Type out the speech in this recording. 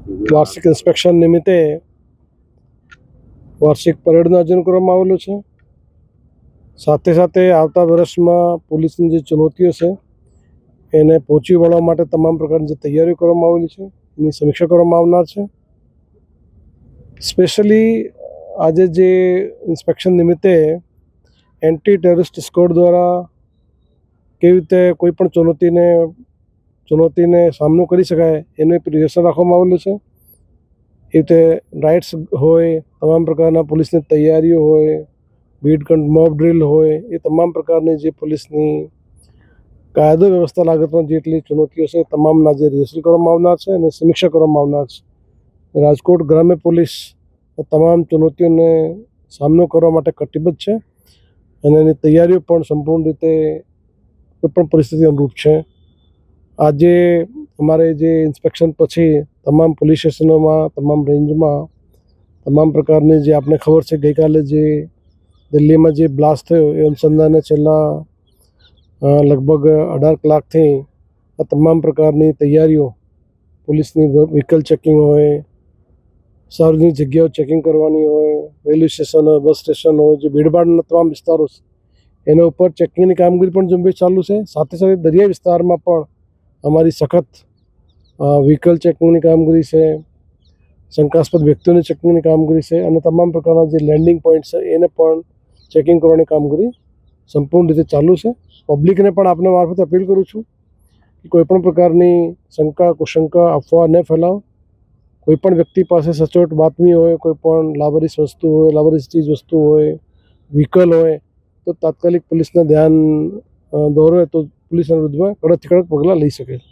વાર્ષિક ઇન્સ્પેક્શન નિમિત્તે વાર્ષિક પરેડનું આયોજન કરવામાં આવેલું છે। સાથે સાથે આવતા વર્ષમાં પોલીસની જે ચુનૌતીઓ છે એને પહોંચી વળવા માટે તમામ પ્રકારની જે તૈયારીઓ કરવામાં આવેલી છે એની સમીક્ષા કરવામાં આવનાર છે। સ્પેશિયલી આજે જે ઇન્સ્પેક્શન નિમિત્તે એન્ટી ટેરરિસ્ટ સ્ક્વોડ દ્વારા કેવી રીતે કોઈપણ ચુનૌતીને સામનો કરી શકાય એનું એક રિહર્સલ રાખવામાં આવેલું છે। એ રીતે રાઇટ્સ હોય, તમામ પ્રકારના પોલીસની તૈયારીઓ હોય, બીટ મોબ ડ્રીલ હોય, એ તમામ પ્રકારની જે પોલીસની કાયદો વ્યવસ્થા લાગતમાં જેટલી ચુનૌતીઓ છે તમામના જે રિહર્સલ કરવામાં આવનાર છે અને સમીક્ષા કરવામાં આવનાર છે। રાજકોટ ગ્રામ્ય પોલીસ તમામ ચુનૌતીઓને સામનો કરવા માટે કટિબદ્ધ છે અને એની તૈયારીઓ પણ સંપૂર્ણ રીતે કોઈપણ પરિસ્થિતિ અનુરૂપ છે। આજે અમારે જે ઇન્સ્પેક્શન પછી તમામ પોલીસ સ્ટેશનોમાં, તમામ રેન્જમાં તમામ પ્રકારની જે આપને ખબર છે ગઈકાલે જે દિલ્હીમાં જે બ્લાસ્ટ થયો એ અનુસંધાને છેલ્લા લગભગ 18 કલાકથી આ તમામ પ્રકારની તૈયારીઓ, પોલીસની વ્હીકલ ચેકિંગ હોય, સાર્વજનિક જગ્યાઓ ચેકિંગ કરવાની હોય, રેલવે સ્ટેશન હોય, બસ સ્ટેશન હોય, જે ભીડભાડના તમામ વિસ્તારો છે એના ઉપર ચેકિંગની કામગીરી પણ ઝુંબેશ ચાલુ છે। સાથે સાથે દરિયાઈ વિસ્તારમાં પણ અમારી સખત વ્હીકલ ચેકિંગની કામગીરી છે, શંકાસ્પદ વ્યક્તિઓની ચેકિંગની કામગીરી છે અને તમામ પ્રકારના જે લેન્ડિંગ પોઈન્ટ છે એને પણ ચેકિંગ કરવાની કામગીરી સંપૂર્ણ રીતે ચાલુ છે। પબ્લિકને પણ આપને મારફતે અપીલ કરું છું કે કોઈપણ પ્રકારની શંકા, કુશંકા, અફવા ન ફેલાવો। કોઈપણ વ્યક્તિ પાસે સચોટ બાતમી હોય, કોઈપણ લાવારીસ વસ્તુ હોય, લાવારીસ ચીજ વસ્તુ હોય, વ્હીકલ હોય તો તાત્કાલિક પોલીસના ધ્યાન દોરે તો પોલીસના વિરુદ્ધમાં કડકથી કડક પગલાં લઈ શકે।